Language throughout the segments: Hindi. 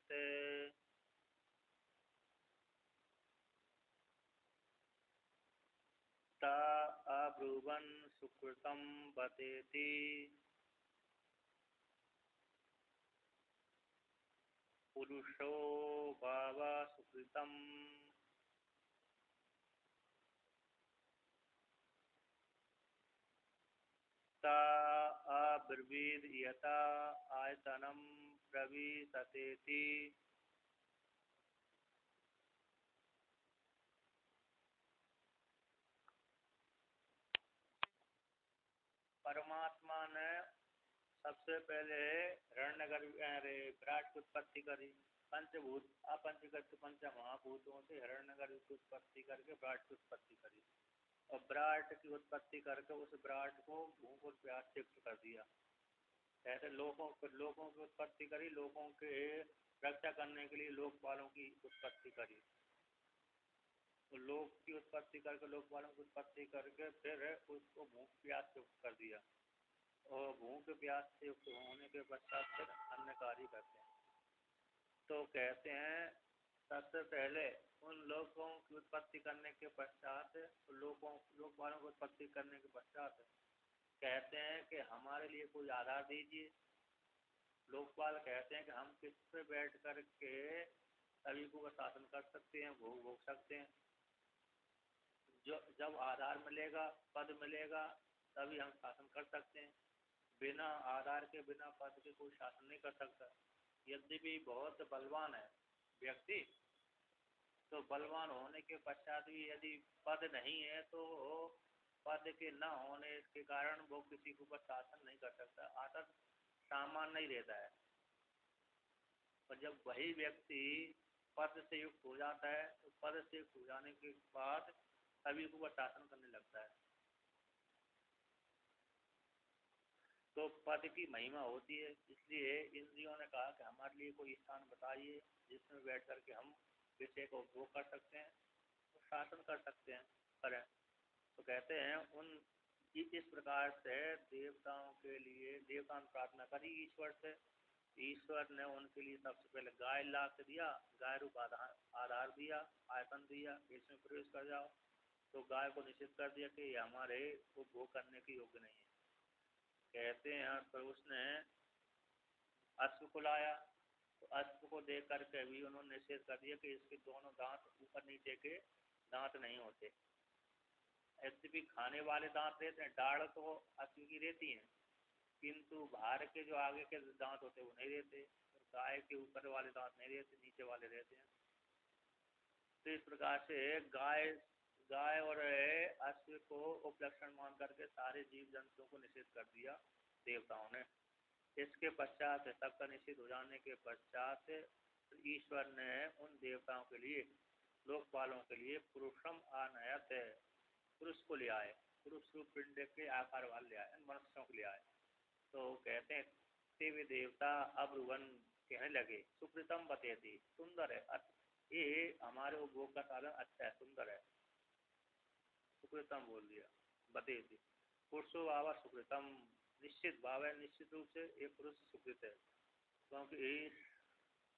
आनयते। ता अब्रुवन् सुकृतं बतेति। पुरुषो भाव सुकृतम्। ता अब्रवीद यथा आयतनं प्रविशतेति। परमात्मा ने सबसे पहले हिरण्यगर्भ विराट की उत्पत्ति करी। पंचभूत अपंचीकृत पंच महाभूतों से हिरण्यगर्भ की उत्पत्ति करके विराट की उत्पत्ति करी, और विराट की उत्पत्ति करके उस विराट को भूख और प्यास से युक्त कर दिया। ऐसे लोगों की उत्पत्ति करी, लोगों के रक्षा करने के लिए लोकपालों की उत्पत्ति करी। तो लोक की उत्पत्ति करके लोकपालों की उत्पत्ति करके फिर उसको भूख प्यास से युक्त कर दिया, और भूख प्यास से युक्त होने के पश्चात फिर अन्य कार्य करते हैं। तो कहते हैं सबसे पहले उन लोगों की उत्पत्ति करने के पश्चात, लोकपालों की उत्पत्ति करने के पश्चात कहते हैं कि हमारे लिए कोई आधार दीजिए। लोकपाल कहते हैं कि हम किस पे बैठ कर के सभी को शासन कर सकते हैं, भोग भोग सकते हैं। जब आधार मिलेगा, पद मिलेगा, तभी हम शासन कर सकते हैं। बिना आधार के बिना पद के कोई शासन नहीं कर सकता। यद्यपि बहुत बलवान है व्यक्ति, तो बलवान होने के पश्चात भी यदि पद नहीं है तो पद के न होने के कारण वो किसी के ऊपर शासन नहीं कर सकता, आदर सामान नहीं रहता है। और जब वही व्यक्ति पद से युक्त हो जाता है तो पद से युक्त हो जाने के बाद सभी को शासन करने लगता है। तो पद की महिमा होती है, इसलिए इंद्रियों ने कहा कि हमारे लिए कोई स्थान बताइए जिसमें बैठ करके हम विषय को उपभोग कर सकते हैं और शासन कर सकते हैं, करें। तो कहते हैं उन इस प्रकार से देवताओं के लिए देवताओं ने प्रार्थना करी ईश्वर से। ईश्वर ने उनके लिए सबसे पहले गाय ला के दिया, गाय रूप आधार दिया, आयतन दिया, इसमें प्रवेश कर जाओ। तो गाय को निषेध कर दिया कि हमारे उपभोग करने के योग्य नहीं है। कहते हैं तो उसने अश्व को लाया, तो अश्व को देख करके भी उन्होंने निषेध कर दिया कि इसके दोनों दांत ऊपर नीचे के दांत नहीं होते। यद्यपि खाने वाले दांत रहते हैं, डाढ़ तो अश्व की रहती हैं, किंतु बाहर के जो आगे के दांत होते हैं वो नहीं रहते, और गाय के ऊपर वाले दांत नहीं रहते, नीचे वाले रहते हैं। तो इस प्रकार से गाय और अश्व को उपलक्षण मान करके सारे जीव जंतुओं को निषेध कर दिया देवताओं ने। इसके पश्चात सबका निषेध हो जाने के पश्चात ईश्वर ने उन देवताओं के लिए, लोकपालों के लिए पुरुषम आनयत, पुरुष को ले आए, पुरुष रूप पिंड के आकार वाले ले आए, मनुष्यों को ले आए। तो कहते हैं देवी देवता अब्रुवन कहने लगे सुकृतम बतेती, सुंदर है, ये हमारे उपभोग का साधन अच्छा है, सुंदर है। सुकृतम बोल दिया, बतेती। पुरुषो भाव सुकृतम, निश्चित भाव है, निश्चित रूप से ये पुरुष सुकृत है, क्योंकि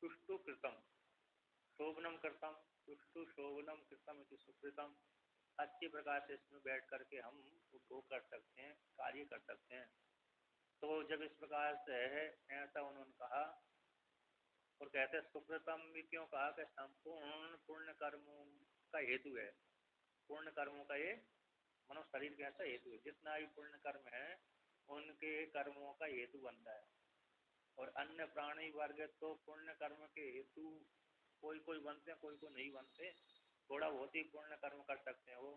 सुष्टु कृतम शोभनम कृतम, सुष्टु शोभनम कृतम इति सुकृतम। अच्छी प्रकार से इसमें बैठ करके हम उपभोग कर सकते हैं, कार्य कर सकते हैं। तो जब इस प्रकार से है ऐसा उन्होंने कहा, और कहते हैं सुकृतम भी क्यों कहा कि संपूर्ण पुण्य कर्मों का हेतु है। पुण्य कर्मों का ये मनुष्य शरीर का ऐसा हेतु है, जितना भी पुण्य कर्म है उनके कर्मों का हेतु बनता है। और अन्य प्राणी वर्ग तो पुण्य कर्म के हेतु कोई कोई बनते हैं, कोई कोई नहीं बनते, थोड़ा बहुत ही पुण्य कर्म कर सकते हैं वो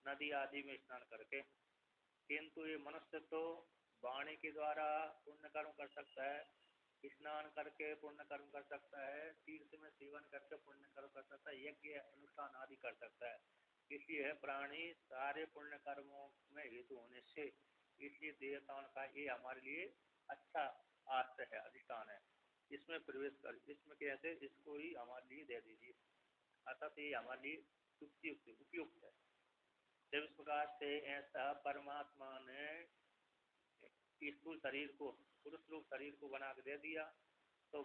नदी आदि में स्नान करके, किंतु ये मनुष्य तो वाणी के द्वारा पुण्य कर्म कर सकता है, स्नान करके पुण्य कर्म कर सकता है, तीर्थ में सेवन करके पुण्य कर्म कर सकता है, यज्ञ अनुष्ठान आदि कर सकता है। इसलिए प्राणी सारे पुण्य कर्मों में हेतु होने से इसलिए देवताओं का ये हमारे लिए अच्छा आश्रय है, अधिष्ठान है, इसमें प्रवेश कर, इसमें कैसे इसको ही हमारे लिए दे दीजिए, अर्थात ये हमारे लिए उपयुक्त है। जब इस प्रकार से ऐसा परमात्मा ने स्थूल शरीर को, पुरुष रूप शरीर को बना के दे दिया, तो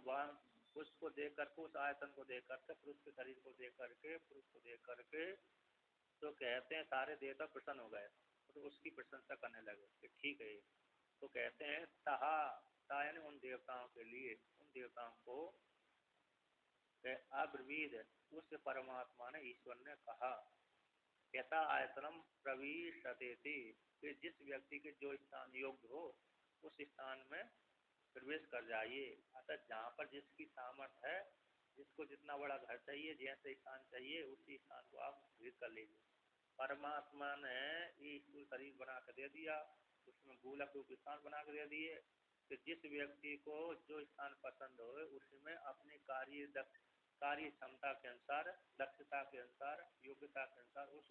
उसको देख करके, उस आयतन को देख करके, पुरुष के शरीर को देख करके, पुरुष को देख करके, तो कहते हैं सारे देवता प्रसन्न हो गए, तो उसकी प्रशंसा करने लगे कि ठीक है। तो कहते हैं तहा, यानी उन देवताओं के लिए, उन देवताओं को अब्रवीद, उस परमात्मा ने, ईश्वर ने कहा, यथा आयतनम प्रविशते थी, कि जिस व्यक्ति के जो स्थान योग्य हो उस स्थान में प्रवेश कर जाइए। अतः जहाँ पर जिसकी सामर्थ्य है, जिसको जितना बड़ा घर चाहिए, जैसे स्थान चाहिए, उसी स्थान को आप भेद कर लीजिए। परमात्मा ने ये स्थूल शरीर बना कर दे दिया, उसमें गोलक रूप स्थान बना कर दे दिए, कि जिस व्यक्ति को जो स्थान पसंद हो उसमें अपने कार्य क्षमता के अनुसार, दक्षता के अनुसार, योग्यता के अनुसार उस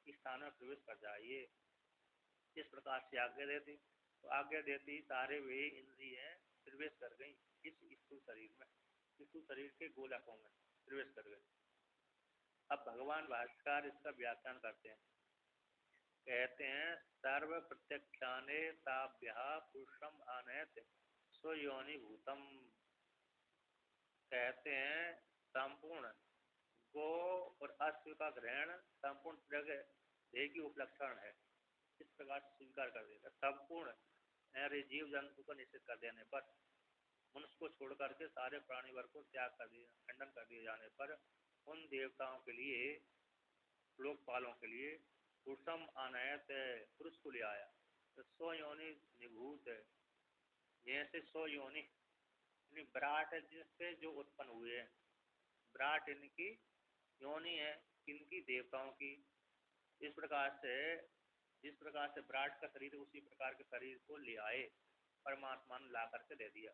स्थान में प्रवेश कर जाइए। इस प्रकार से आज्ञा देती, तो आज्ञा देती सारे वे इंद्रिय प्रवेश कर गई इस स्थूल शरीर में, स्थूल शरीर के गोलकों में प्रवेश कर गए। अब भगवान भाष्यकार इसका व्याख्यान करते हैं, कहते हैं सर्व प्रत्यक्षाने ताभ्यः पुरुषम आनयत स्वयोनि भूतम। कहते हैं संपूर्ण गो और अश्व का ग्रहण संपूर्ण देह की उपलक्षण है, इस प्रकार से स्वीकार कर देगा। संपूर्ण जीव जंतु को निश्चित कर देने पर, मनुष्य को छोड़ करके सारे प्राणी वर्ग को त्याग कर दिया, खंडन कर दिए जाने पर, उन देवताओं के लिए, लोकपालों के लिए पुरुषम आनयत, पुरुष को ले आया। तो सो योनि निभूत, जैसे सो योनि विराट जिससे जो उत्पन्न हुए हैं, विराट इनकी योनि है, किनकी, देवताओं की। इस प्रकार से, जिस प्रकार से विराट का शरीर, उसी प्रकार के शरीर को ले आए, परमात्मा ने ला करके दे दिया।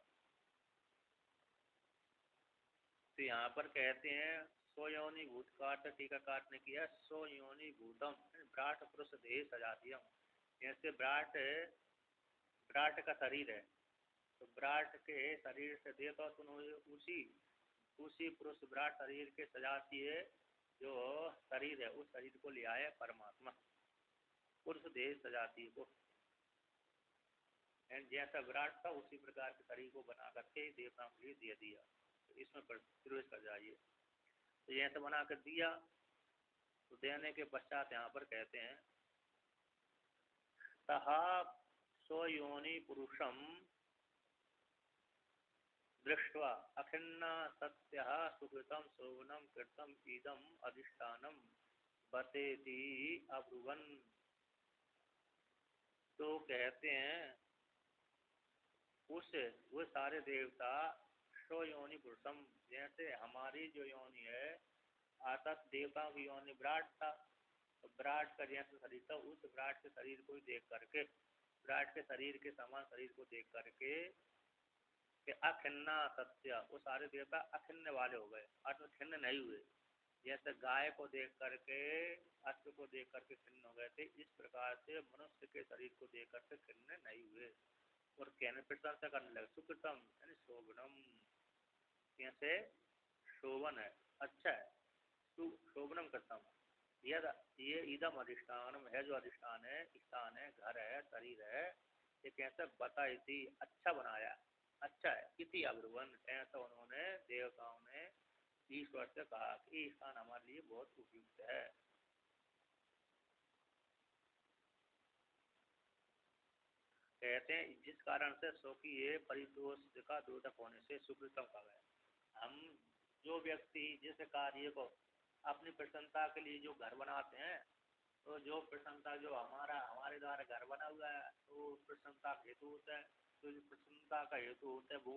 तो यहाँ पर कहते हैं सो योनि भूत का अर्थ टीकाकार ने किया सो योनि भूतम, विराट पुरुष देह सजातीयम। जैसे विराट, विराट का शरीर है, तो विराट के शरीर से देवता उसी पुरुष विराट शरीर के सजातीय जो शरीर है, उस शरीर को ले आए परमात्मा, पुरुष देह सजातीय को। जैसा विराट था उसी प्रकार के शरीर को बना करके देवताओं के लिए दे दिया, तो इसमें प्रवेश कर जाइए। तो जैसे बना कर दिया, तो देने के पश्चात यहाँ पर कहते हैं तहा स्वयोनि पुरुषम दृष्ट्वा अखिन्ना सत्यः सुकृतं शोभनं कृतं इदम अधिष्ठानम बतेति अब्रुवन्। तो कहते हैं वो सारे देवता स्वयोनि पुरुषम, जैसे हमारी जो योनि है, आतत देवताओं की योनि विराट था, तो विराट का जैसे शरीर था, उस विराट के शरीर को देख करके, विराट के शरीर के समान शरीर को देख करके कि अखिन्ना सत्य, वो सारे देवता अखिन्न वाले हो गए, अर्थात खिन्न नहीं हुए। जैसे गाय को देख करके, अश्व को देख करके खिन्न हो गए थे, इस प्रकार से मनुष्य के शरीर को देख करके खिन्न नहीं हुए। और कहने प्रशंसा करने लगे, सुकृतम यानी शोभनम, कैसे शोभन है, अच्छा है, शोभनम कृतम, ये इदम अधिष्ठान है, जो अधिष्ठान है, स्थान है, घर है, शरीर है, ये कैसे बताई थी, अच्छा बनाया, अच्छा है, इति अब्रुवन, ऐसा उन्होंने देवताओं ने ईश्वर से कहा कि स्थान हमारे लिए बहुत उपयुक्त है। कहते हैं जिस कारण से सो की ये परितोष का द्योतक होने से सुकृतम कहा गया। हम जो व्यक्ति जिस कार्य को अपनी प्रसन्नता के लिए जो घर बनाते हैं, तो जो प्रसन्नता जो हमारे द्वारा घर बना हुआ है, तो प्रसन्नता हेतु होता है, तो जो प्रसन्नता का हेतु होता है वो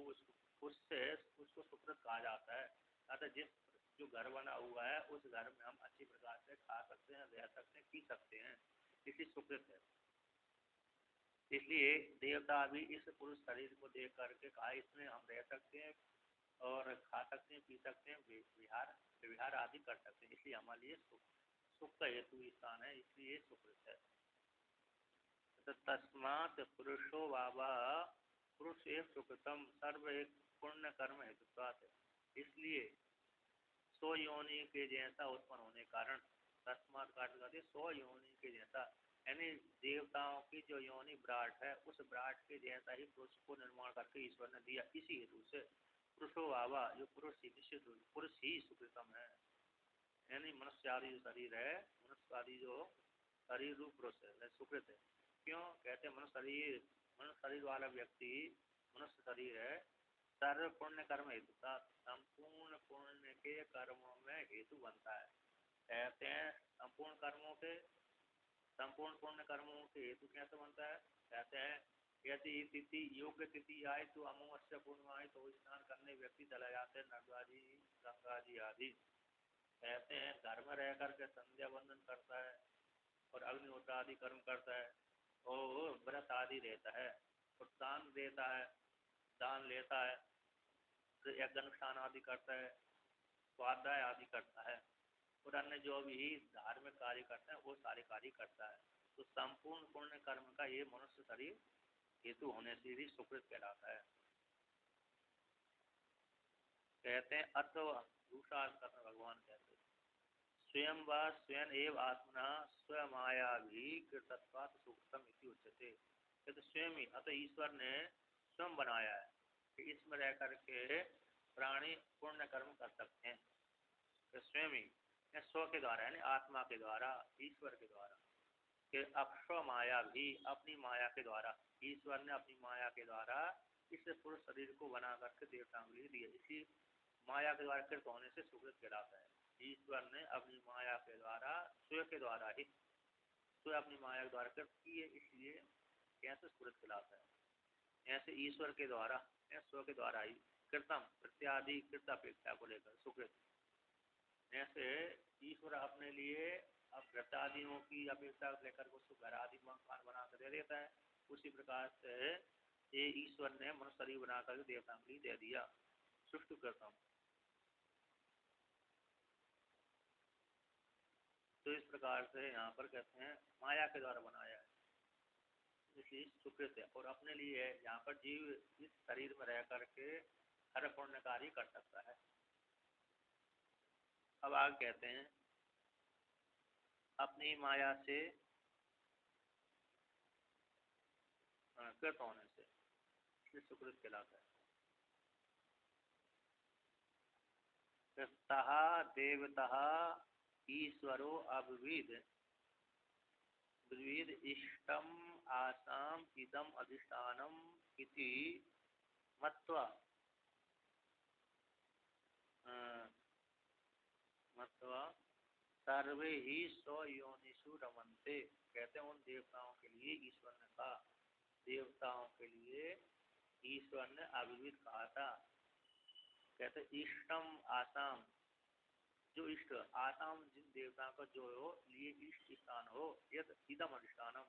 उससे उसको सुकृत कहा जाता है। अतः जिस जो घर बना हुआ है उस घर में हम अच्छी प्रकार से खा सकते हैं, रह सकते हैं, पी सकते हैं, इसी सुकृत है। इसलिए देवता भी इस पुरुष शरीर को देख करके कहा इसमें हम रह सकते हैं और खा सकते हैं, पी सकते हैं, विहार आदि कर सकते हैं, इसलिए हमारे लिए सुख का हेतु स्थान है, इसलिए सुकृत है। तो तस्मात् पुरुषो बाबा, पुरुष एक सुकृतम सर्व एक पुण्य कर्म हेतु है। इसलिए सो योनि के जैसा उत्पन्न होने कारण, तस्मात् काटते सो योनि के जैसा, यानी देवताओं की जो योनि विराट है, उस विराट के जैसा ही पुरुष को निर्माण करके ईश्वर ने दिया, इसी हेतु से पुरुषो वावा, जो पुरुष ही निश्चित पुरुष ही सुकृतम है, यानी मनुष्य आदि जो शरीर है, मनुष्य आदि जो शरीर रूप पुरुष है सुकृत है। क्यों कहते मनुष्य शरीर वाला व्यक्ति मनुष्य शरीर है, सर्व पुण्य कर्म हेतु का संपूर्ण पुण्य के कर्मों में हेतु बनता है। कहते हैं संपूर्ण पुण्य कर्मों के हेतु कैसे बनता है? कहते हैं यदि तिथि योग्य तिथि आए तो अमावस्या पूर्णिमा आए तो स्नान करने व्यक्ति चला जाते हैं नर्मदा जी गंगा जी आदि। कहते हैं घर में रह करके संध्या वंदन करता है और अग्निहोत्र आदि कर्म करता है और व्रत आदि रहता है और दान देता है, दान लेता है, यज्ञ अनुष्ठान आदि करता है, स्वाध्याय आदि करता है और अन्य जो भी धार्मिक कार्य करते हैं वो सारे कार्य करता है। तो संपूर्ण पुण्य कर्म का ये मनुष्य शरीर हेतु होने से ही सुकृत कहलाता है। कहते हैं अथवा दूसरा भगवान कहते हैं स्वयं व स्वयं एव आत्मना स्वमाया भी कृतत्वात् सुकृतम इति उच्यते। तो स्वयं ही अतः ईश्वर ने स्वयं बनाया है कि इसमें रह करके प्राणी पुण्य कर्म कर सकते हैं। तो स्वयं ही स्व के द्वारा यानी आत्मा के द्वारा, ईश्वर के द्वारा कि अक्षो माया भी अपनी माया के द्वारा, ईश्वर ने अपनी माया के द्वारा इस पुरुष शरीर को बना करके देवताओं के लिए दिया। इसी माया के द्वारा कृत होने से सुकृत कहलाता है। ईश्वर ने अपनी माया के द्वारा स्वयं के द्वारा ही स्वयं अपनी माया के द्वारा कृत की है, इसलिए कैसे सुकृत कहलाता है। ऐसे ईश्वर के द्वारा स्व के द्वारा ही कृतम प्रत्यादि कृत अपेक्षा को लेकर सुकृत, ऐसे ईश्वर अपने लिए अब व्रतादियों की अपेक्षा लेकर उसको घर आदि मकान बना कर दे देता है। उसी प्रकार से ये ईश्वर ने मनुष्य शरीर बना कर देवताओं के लिए दे दिया। सुष्टु करता हूँ तो इस प्रकार से यहाँ पर कहते हैं माया के द्वारा बनाया है, इसलिए सुकृत है। और अपने लिए यहाँ पर जीव इस शरीर में रह करके हर पुण्य कार्य कर सकता है। अब आगे कहते हैं अपनी माया से कृत होने से सुकृत कहलाता है। देवता ईश्वरो अविविध विविध इष्टम आसाम इदम अधिष्ठानम इति मत्वा सर्वे ही स्वयोनिषु रमन्ते। कहते हैं उन देवताओं के लिए ईश्वर ने कहा, देवताओं के लिए ईश्वर ने अविविध कहा था। कहते इष्टम आसाम, जो इष्ट आसाम जिन देवताओं का जो हो लिए इष्ट स्थान हो, यद इदम अधिष्ठानम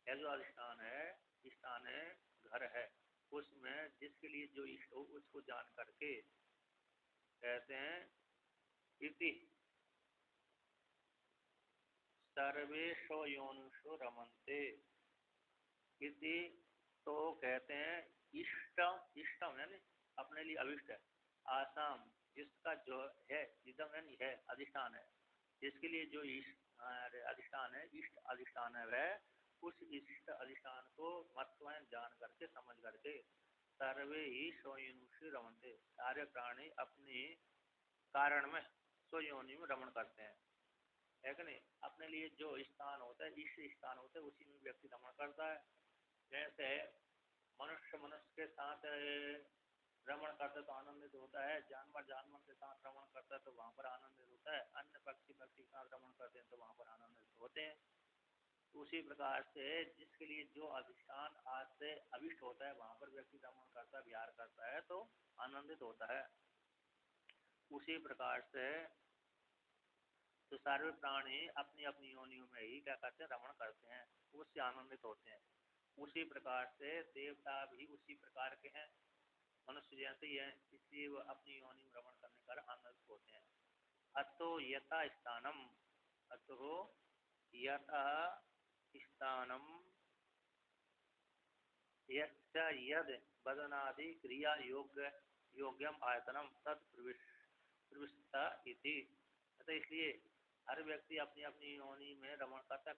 है जो अधिष्ठान है, स्थान है, घर है, उसमें जिसके लिए जो इष्ट हो उसको जान करके कहते हैं इति सर्वे स्वयोनिषु रमन्ते इति। तो कहते हैं इष्टम यानी अपने लिए अविष्ट है, आसाम जिसका जो है, इदम यानी है अधिष्ठान है, जिसके लिए जो अधिष्ठान है, इष्ट अधिष्ठान है, वह उस इष्ट अधिष्ठान को मत्व जान करके समझ करके सर्वे ही स्वयोनिषु रमन्ते, सारे प्राणी अपने कारण में स्वयोनि में रमण करते हैं, है कि नहीं। अपने लिए जो स्थान होता है, इष्ट स्थान होता है, उसी में व्यक्ति रमण करता है। जैसे मनुष्य के साथ रमण करता है तो आनंदित होता है, जानवर के साथ रमण करता है तो वहाँ पर आनंदित होता है, अन्य पक्षी के साथ रमण करते हैं तो वहाँ पर आनंदित होते हैं। उसी प्रकार से जिसके लिए जो अधिष्ठान आज से अभिष्ट होता है वहाँ पर व्यक्ति रमण करता है, विहार करता है तो आनंदित होता है। उसी प्रकार से तो सारे प्राणी अपनी अपनी योनियों में ही क्या करते हैं, रमण करते हैं, उससे आनंदित होते हैं। उसी प्रकार से देवता भी उसी प्रकार के हैं, मनुष्य जैसे ही है, इसलिए वो अपनी योनि में रमण करने का आनंदित होते हैं। अतो यथा स्थानम, अतो यथा स्थानम यद बदनादि क्रिया योग्यम आयतनम तद प्रविष्टा इति। अतः इसलिए हर व्यक्ति अपनी अपनी योनि में रमण करता है,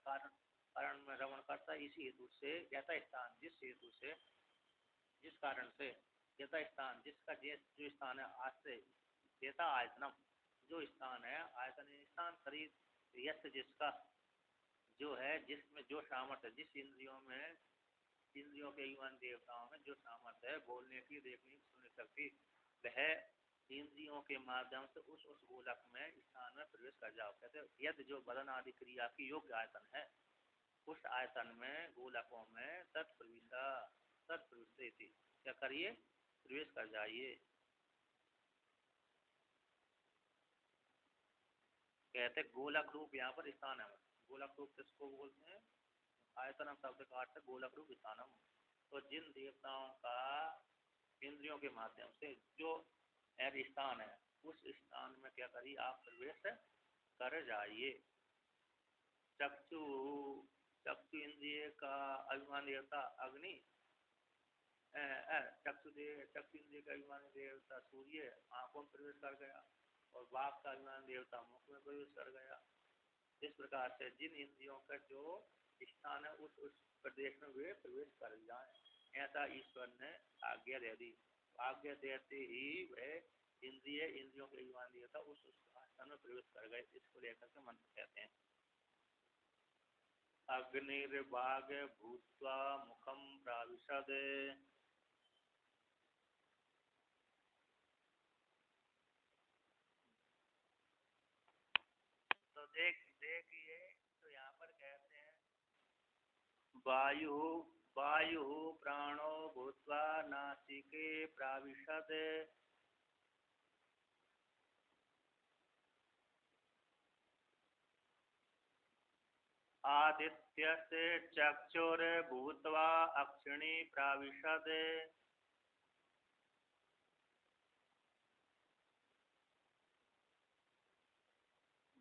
कारण में रमण करता है, इसी हेतु से यथा स्थान जिस हेतु से, जिस कारण से यथा स्थान जिसका जो स्थान है आश्रय, यथा आयतनम जो स्थान है, आयतन स्थान, शरीर यश जिसका जो है, जिसमें जो सामर्थ्य, जिस इंद्रियों में, इंद्रियों के युवान देवताओं में जो सामर्थ्य है बोलने की, देखने की, सुनने शक्ति, वह इंद्रियों के माध्यम से उस गोलक में स्थान में प्रवेश कर जाओ। कहते यदि जो बदन आदि क्रिया की योग्य आयतन है, उस आयतन में गोलकों में तत्प्रविशा, तत्प्रविष्टि क्या करिए, प्रवेश कर जाइए। कहते गोलक रूप यहाँ पर स्थान है। गोलक रूप किसको बोलते हैं? आयतनम शब्द का अर्थ गोलक रूप स्थानम। तो जिन देवताओं का इंद्रियों के माध्यम से जो स्थान है, उस स्थान में क्या करिए, आप प्रवेश कर जाइए। चक्षु, चक्षु इंद्रिय का अभिमान देवता अग्नि, चक्षु इंद्रिय का अभिमान देवता सूर्य आंखों में प्रवेश कर गया, और वाक का अभिमान देवता मुख में प्रवेश कर गया। इस प्रकार से जिन इंद्रियों का जो स्थान है, उस प्रदेश में वे प्रवेश कर जाए, ऐसा ईश्वर ने आज्ञा दे दी। आज्ञा देते ही वह इंद्रिय, इंद्रियों के अभिमान देवता उस स्थान में प्रवेश कर गए। इसको लेकर के मंत्र कहते हैं अग्निर्वाग भूत्वा मुखम प्राविशद। तो देखिए, तो यहाँ पर कहते हैं वायु, वायु प्राणो भूत्वा नासिके प्राविशद। आदित्यस्य चक्षुर्भूत्वा अक्षिणी प्राविशद।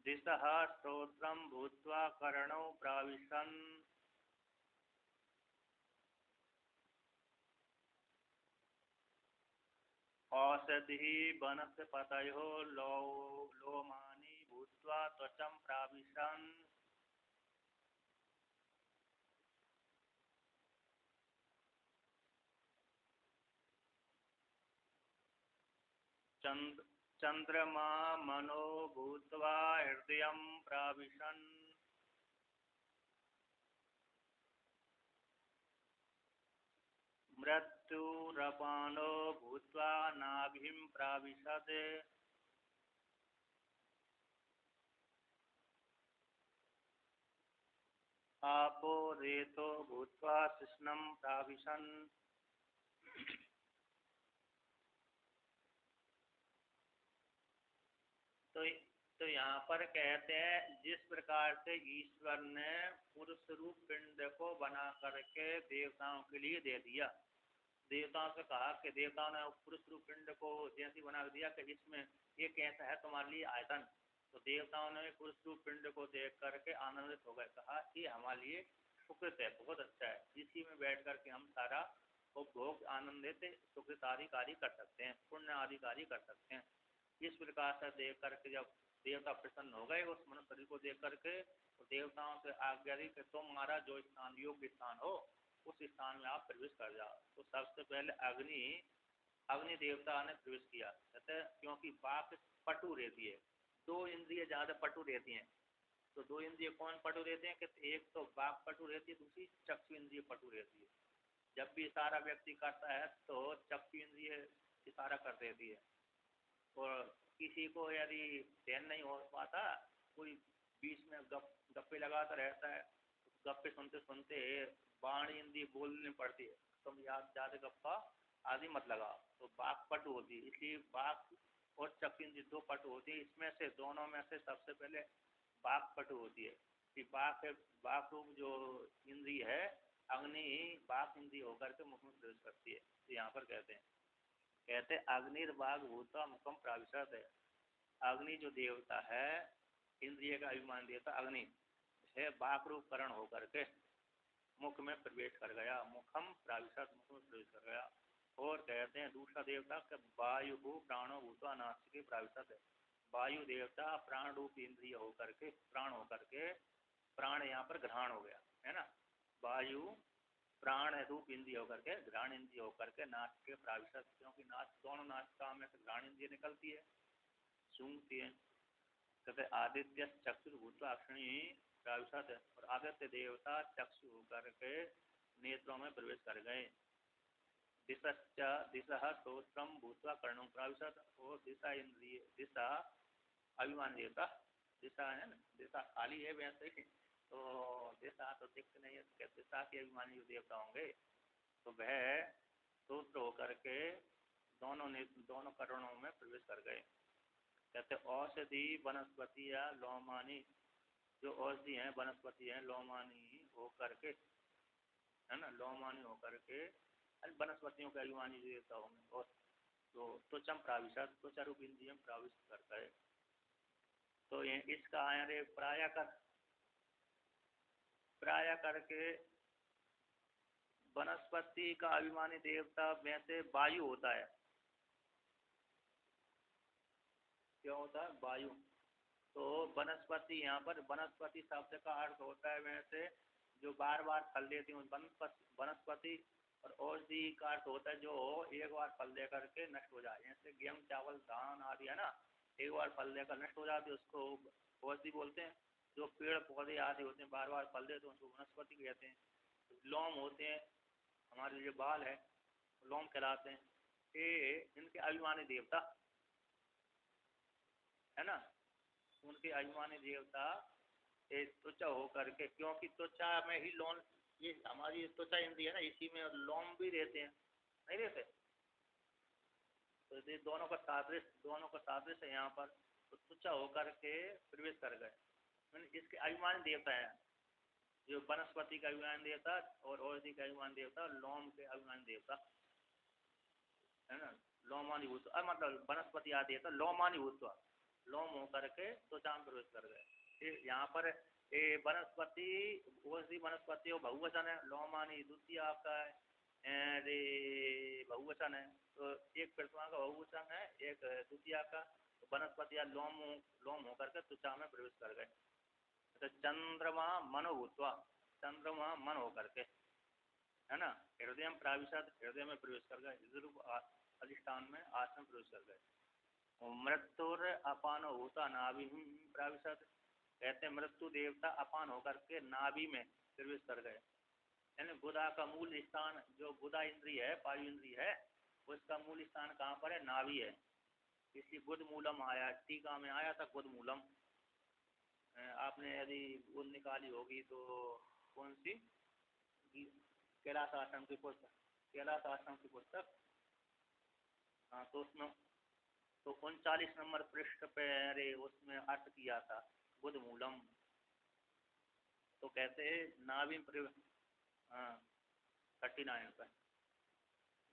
दिशः श्रोत्रं भूत्वा कर्णौ प्राविशन्। औषधिः वनस्पतयो लोमानि भूत्वा त्वचं प्राविशन्। चंद्रमा मनो भूत्वा हृदयं प्राविशन्। मृत्युरपानो भूत्वा नाभिं प्राविशद। आपो रेतो भूत्वा कृष्णं प्राविशन्। तो यहाँ पर कहते हैं जिस प्रकार से ईश्वर ने पुरुष रूप पिंड को बना करके देवताओं के लिए दे दिया, देवताओं से कहा कि देवताओं ने पुरुष रूप पिंड को जैसी बना दिया कि इसमें ये कैसा है तुम्हारे लिए आयतन, तो देवताओं ने पुरुष रूप पिंड को देख करके आनंदित हो गए, कहा ये हमारे लिए सुकृत है, बहुत अच्छा है, इसी में बैठ करके हम सारा उपभोग आनंदित सुकृत आदि कार्य कर सकते हैं, पुण्य आदि कार्य कर सकते हैं। इस प्रकार से देख करके जब देवता प्रसन्न हो गए उस मनुष्य शरीर को देख करके, तो देवताओं से आज्ञा दी कि तुम्हारा जो स्थान योग्य स्थान हो उस स्थान में आप प्रवेश कर जाओ। तो सबसे पहले अग्नि, अग्नि देवता ने प्रवेश किया, कहते क्योंकि बात पटु रहती है, दो इंद्रिय ज्यादा पटु रहती हैं। तो दो इंद्रिय कौन पटु रहते हैं? कि एक तो बाक पटु रहती है, दूसरी चक्षु इंद्रिय पटु रहती है। जब भी इशारा व्यक्ति करता है तो चक्षु इंद्रिय इशारा कर देती है, और किसी को यदि ध्यान नहीं हो पाता, कोई बीच में गप्पे लगाता रहता है, गप्पे सुनते सुनते वाणी इंद्रिय बोलनी पड़ती है, तुम याद ज्यादा गप्पा आदि मत लगाओ, तो बाक पटु होती है। इसलिए बाक और चक्षु इंद्रिय दो पटु होती है, इसमें से दोनों में से सबसे पहले बाक पटु होती है कि बाक रूप जो इंद्रिय है अग्नि बाक इंद्रिय होकर के मुख में प्रवेश करती है। तो यहाँ पर कहते अग्निर्वाग भूता मुखम प्राविशत है। अग्नि जो देवता है, इंद्रिय का अभिमान देवता अग्नि है, बाक रूप करण होकर के मुख में प्रवेश कर गया, मुखम प्राविशत मुख में प्रवेश कर गया। और कहते हैं दूसरा देवता वायु प्राणो भूता नासिके प्राविशत है। वायु देवता प्राण रूप इंद्रिय होकर के, प्राण होकर के, प्राण यहाँ पर ग्रहण हो गया है ना, वायु प्राण रूप इंद्रिय होकर के घ्राण इंद्रिय होकर के नाक के प्राविशत, क्योंकि नाक दोनों नासिका में से घ्राण इंद्रिय निकलती है, सूंघती है। कहते आदित्य चक्षु भूतवा अक्षणी प्राविशत है, और आदित्य देवता चक्षु होकर के नेत्रों में प्रवेश कर गए। दिशश्च दिशा श्रोत्रम भूतवा कर्णों प्राविशत, और दिशा इंद्रिय दिशा अभिमान देवता, दिशा है ना, दिशा खाली है वैसे ही, तो दिशा तो दिख नहीं है, दिशा के अभिमानी जो देवता होंगे तो वह श्रोत्र होकर के दोनों कर्णों में प्रवेश कर गए। कहते औषधि वनस्पति या लोमानी, जो औषधि हैं वनस्पति हैं लोमानी होकर के, है ना, लोमानी होकर के वनस्पतियों के अभिमानी जो देवता होंगे, और तो त्वचम प्राविशत, त्वचा रूप इंद्रियम प्राविष्ट करता है। तो ये इसका अरे प्राय करके वनस्पति का अभिमानी देवता में से वायु होता है। क्या होता है? वायु। तो वनस्पति, यहाँ पर वनस्पति शब्द का अर्थ होता है वैसे जो बार बार फल देती हूँ, वनस्पति, और औषधि का अर्थ होता है जो एक बार फल दे करके नष्ट हो जाए, जैसे गेहूँ चावल धान आदि है ना, एक बार फल देकर नष्ट हो जाते हैं उसको औषधि बोलते हैं। जो पेड़ पौधे आदि होते हैं बार बार फल देते हैं उसको वनस्पति कहते हैं। लोम होते हैं, हमारे जो बाल है लोम कहलाते हैं, ये इनके अभिमानी देवता है ना, उनके अभिमानी देवता त्वचा होकर के, क्योंकि त्वचा में ही लोम, ये हमारी त्वचा इंद्रिय है ना, इसी में लोम भी रहते हैं, नहीं रहते? तो ये दोनों का सादृश्य है यहाँ पर। तो त्वचा होकर के प्रवेश कर गए, इसके अभिमानी देवता है जो वनस्पति का अभिमान देवता और औषधि का अभिमान देवता, लोम के अभिमान देवता है ना, लोमानी भूत, मतलब वनस्पति आदि देवता लोमानी भूत, लोम होकर के त्वचा में प्रवेश कर गए। यहाँ पर वनस्पति औषधि वनस्पति और बहुवचन है, लोमानी द्वितीय आपका है, बहुवचन है, तो एक प्रथमा का बहुवचन है, एक द्वितीय का। वनस्पति या लोम होकर के त्वचा में प्रवेश कर गए। तो चंद्रमा मनो भूतवा, चंद्रमा मन होकर के, है ना, हृदय में प्राविशत, हृदय में प्रवेश कर गए, अधिष्ठान में आसन प्रवेश कर गए। मृत्युर अपान होता नाभि प्राविशत, कहते हैं मृत्यु देवता अपान होकर के नाभि में प्रवेश कर गए। यानी बुधा का मूल स्थान, जो बुधा इंद्रिय है वायु इंद्रिय है, उसका मूल स्थान कहाँ पर है? नाभि है। इसलिए बुध मूलम आया, टीका में आया था बुध मूलम। आपने यदि बुध निकाली होगी तो कौन सी? कैलाश आश्रम की पुस्तक, कैलाश आश्रम की पुस्तक, हाँ, तो उसमें तो 39 नंबर पृष्ठ पे अरे उसमें अर्थ किया था बुध मूलम। तो कहते हैं नाभि, हाँ 39 पर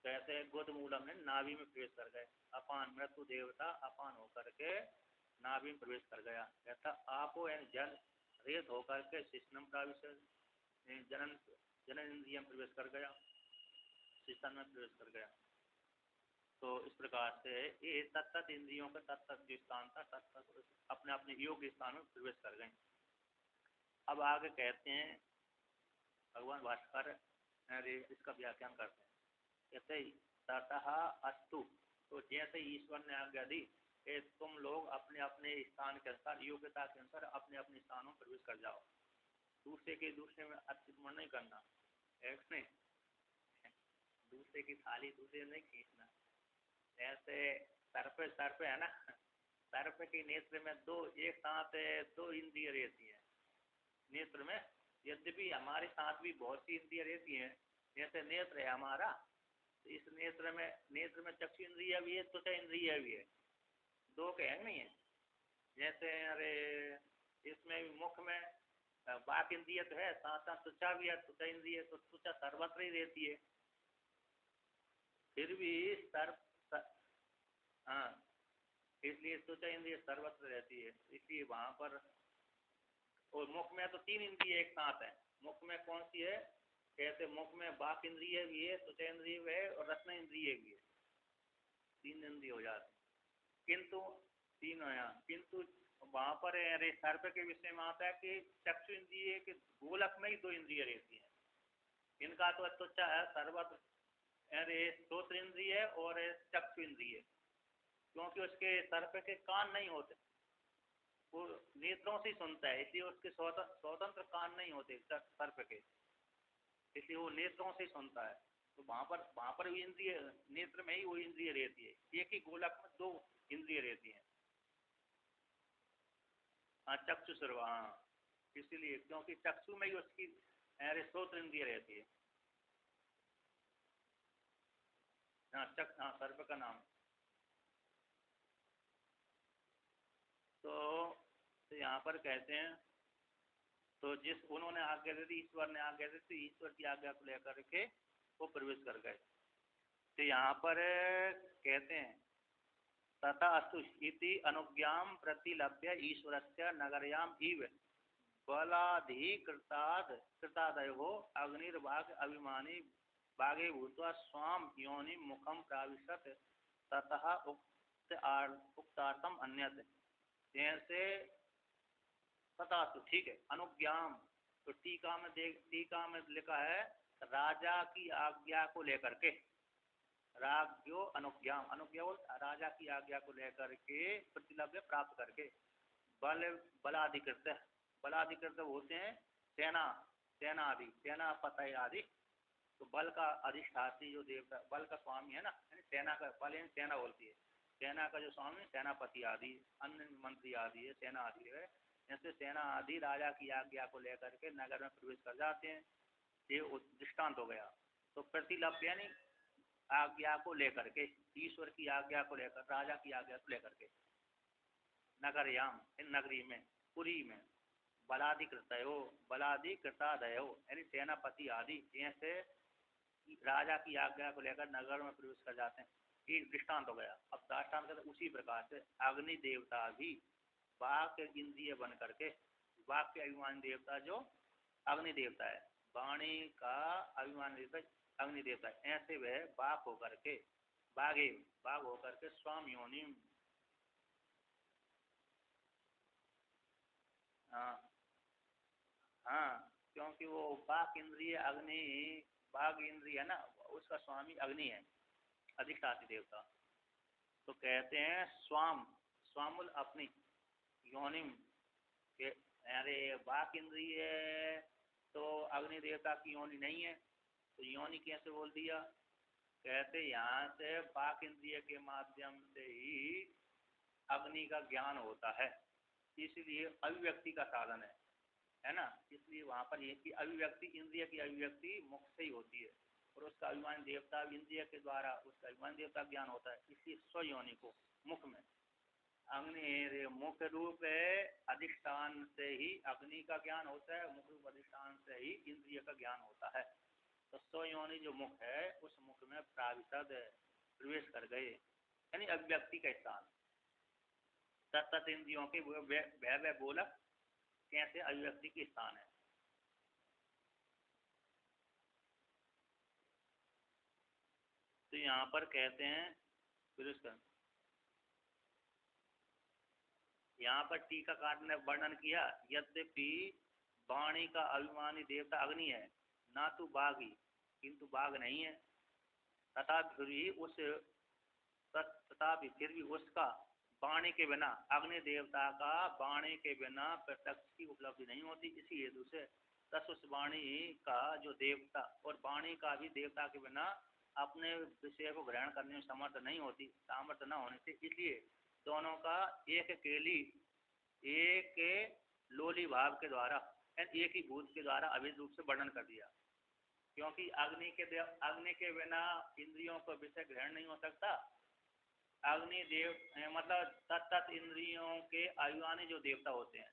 कहते हैं बुध मूलम है, नाभि में प्रवेश कर गए। अपान, मृत्यु देवता अपान होकर के नाभि में प्रवेश कर गया। कहता आपो एन जल रेत होकर के शिष्णम प्राविश, जनन इंद्रिय में प्रवेश कर गया, शिष्ण में प्रवेश कर गया। तो इस प्रकार से ये तत्त इंद्रियों का तत्त जो स्थान था, तत्त अपने अपने योग्य स्थान में प्रवेश कर गए। अब आगे कहते हैं भगवान भास्कर इसका व्याख्यान करते हैं। कहते ततः अस्तु, तो जैसे ईश्वर ने आज्ञा दी कि तुम लोग अपने अपने स्थान के अनुसार, योग्यता के अनुसार अपने अपने स्थानों में प्रवेश कर जाओ। दूसरे में अतिक्रमण नहीं करना, एक नहीं, दूसरे की थाली दूसरे नहीं खींचना। ऐसे सर पे है ना, सर पे के नेत्र में दो एक साथ दो इंद्रिय रहती है नेत्र में। यद्यपि हमारे साथ भी बहुत सी इंद्रिय रहती हैं, जैसे नेत्र है हमारा, तो इस नेत्र में चक्षु इंद्रिय भी है, त्वचा इंद्रिय भी है, दो के है नहीं है। जैसे अरे इसमें मुख में बाक इंद्रिय तो है, साथ साथ त्वचा भी है, त्वचा इंद्रिय, तो त्वचा सर्वत्र ही रहती है। फिर भी हाँ, इसलिए त्वचा इंद्रिय सर्वत्र रहती है, इसलिए वहां पर। और मुख में तो 3 इंद्रिय एक साथ है। मुख में कौन सी है? कहते मुख में बाक इंद्रिय भी है, त्वचा इंद्रिय भी है और रत्न इंद्रिय भी है, 3 इंद्रिय हो जाते। किंतु 3 है, किंतु वहां पर सर्प के विषय में आता है कि चक्षु इंद्रिय के गोलक में ही 2 इंद्रिय रहती है, इनका तो त्वचा है सर्वत्र, अरे श्रोत्र इंद्रिय और चक्षु इंद्रिय, क्योंकि उसके सर्प के कान नहीं होते, वो नेत्रों से सुनता है, इसलिए उसके स्वतंत्र कान नहीं होते सर्प के, इसलिए वो नेत्रों से सुनता है। तो वहां पर भी इंद्रिय, नेत्र में ही वो इंद्रिय रहती है, एक ही गोलक में दो इंद्रिय रहती हैं। हाँ चक्षु सर्व, हाँ इसीलिए क्योंकि चक्षु में ही उसकी श्रोत्र इंद्रिय रहती है। हाँ हाँ सर्प का नाम। तो, तो यहाँ पर कहते हैं, तो जिस उन्होंने आज्ञा दी थी, ईश्वर ने आज्ञा दी थी, ईश्वर की आज्ञा को लेकर के वो प्रवेश कर गए। तो यहाँ पर कहते हैं तथा अस्तु इति अनुज्ञाम प्रतिलभ्य ईश्वरस्य नगरयाम इव बलाधिकृताद कृतादयो अग्निर्भाग अभिमानी भागे भूत्वा स्वाम योनि मुखम प्राविशत ततः उक्तार्थम अन्यत। जैसे तथा अस्तु, ठीक है, अनुज्ञाम, तो टीका में लिखा है राजा की आज्ञा को लेकर के, राज्यो अनुज्ञा, अनुज्ञा राजा की आज्ञा को लेकर के प्रतिलभ्य प्राप्त करके, बलाधिकृत, बलाधिकृत होते हैं सेना, सेना आदि, सेना पतय आदि। तो बल का अधिष्ठात्री जो देवता, बल का स्वामी है ना, सेना का बल सेना बोलती है, सेना का जो स्वामी सेनापति आदि, अन्य मंत्री आदि है, सेना आदि है, ऐसे सेना आदि राजा की आज्ञा को लेकर के नगर में प्रवेश कर जाते हैं। ये दृष्टांत हो गया। तो प्रतिलभ्य यानी आज्ञा को लेकर के, ईश्वर की आज्ञा को लेकर, राजा की आज्ञा को लेकर के, नगरयाम इन नगरी में, पुरी में, बलाधिकृतयो, बलाधिकृतादयो यानी सेनापति आदि, जैसे राजा की आज्ञा को लेकर नगर में प्रवेश कर जाते हैं। एक दृष्टांत हो गया। अब दृष्टांत कहते उसी प्रकार से अग्नि देवता भी वाक के इंद्रिय बन करके, वाक के अभिमान देवता जो अग्नि देवता है, वाणी का अभिमान देवता अग्नि देवता है, ऐसे वह बाघ होकर के, बाघे बाघ होकर के स्वाम योनि, हाँ हाँ, क्योंकि वो बाघ इंद्रिय अग्नि, बाघ इंद्रिय है ना, उसका स्वामी अग्नि है, अधिष्ठात्री देवता। तो कहते हैं स्वाम, स्वामुल अपनी, योनिम के, अरे बाघ इंद्रिय तो अग्नि देवता की योनि नहीं है, तो योनि कैसे बोल दिया? कहते यहाँ से बाक इंद्रिय के माध्यम से ही अग्नि का ज्ञान होता है, इसलिए अभिव्यक्ति का साधन है ना। इसलिए वहाँ पर ये कि अभिव्यक्ति, इंद्रिय की अभिव्यक्ति मुख से ही होती है, और उसका अभिमान देवता इंद्रिय के द्वारा उसका अभिमान देवता ज्ञान होता है, इसलिए स्वयोनि को मुख में अग्नि मुख्य रूप है, अधिष्ठान से ही अग्नि का ज्ञान होता है, मुख्य रूप अधिष्ठान से ही इंद्रिय का ज्ञान होता है। तो स्वयोनि जो मुख है, उस मुख में प्राविशद प्रवेश कर गए, यानी अभिव्यक्ति का स्थान, तत्त इंद्रियों के वह बोलक कैसे अभिव्यक्ति के स्थान है। तो यहाँ पर कहते हैं फिर यहाँ पर टीकाकार ने वर्णन किया, यद्यपि वाणी का अभिमानी देवता अग्नि है, ना तो बाघ ही, किंतु बाघ नहीं है, तथा फिर भी उसका वाणी के बिना, अग्नि देवता का वाणी के बिना प्रत्यक्ष की उपलब्धि नहीं होती। इसी हेतु से तस उस वाणी का जो देवता, और वाणी का भी देवता के बिना अपने विषय को ग्रहण करने में समर्थ नहीं होती, सामर्थ्य न होने से, इसलिए दोनों का एक केली, एक लोली भाव के द्वारा, एक ही भूत के द्वारा अभिन्न रूप से वर्णन कर दिया। क्योंकि अग्नि के बिना इंद्रियों को विषय ग्रहण नहीं हो सकता। अग्नि देव मतलब तत्त इंद्रियों के अभिमानी जो देवता होते हैं,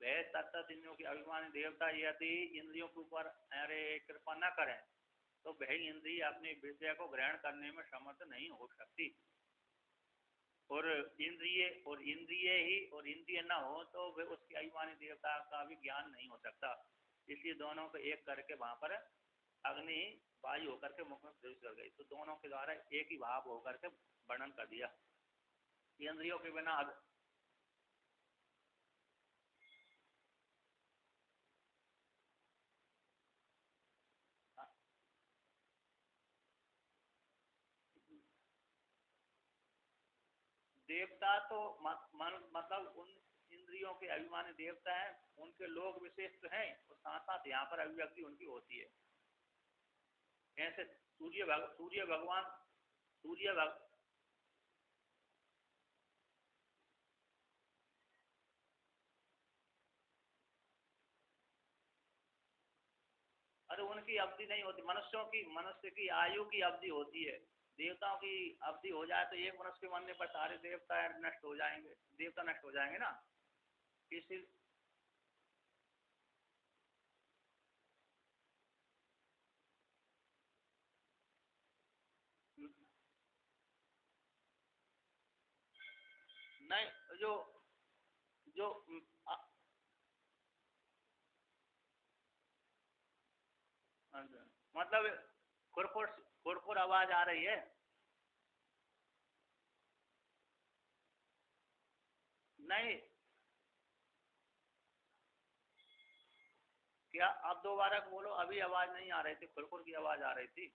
वह तत्त इंद्रियों के अभिमानी देवता यदि इंद्रियों के ऊपर अरे कृपा न करें, तो वह इंद्रिय अपने विषय को ग्रहण करने में समर्थ नहीं हो सकती। और इंद्रिय न हो तो वह उसके अभिमानी देवता का भी ज्ञान नहीं हो सकता। इसलिए दोनों को एक करके वहां पर अग्नि वायु होकर के मुख में प्रवेश कर गई, तो दोनों के द्वारा एक ही भाव होकर के वर्णन कर दिया। इंद्रियों के बिना देवता तो मतलब उन इंद्रियों के अभिमानी देवता हैं, उनके लोग विशेष तो हैं, और साथ साथ यहाँ पर अभिव्यक्ति उनकी होती है। ऐसे सूर्य भगवान, सूर्य भग अरे उनकी अवधि नहीं होती, मनुष्य की आयु की अवधि होती है। देवताओं की अवधि हो जाए तो एक मनुष्य के मरने पर सारे देवता नष्ट हो जाएंगे, देवता नष्ट हो जाएंगे ना। इसी नहीं, जो जो अ, मतलब खुरखुर खुरखुर आवाज आ रही है। नहीं, क्या आप दोबारा बोलो, अभी आवाज नहीं आ रही थी, खुरखुर की आवाज आ रही थी।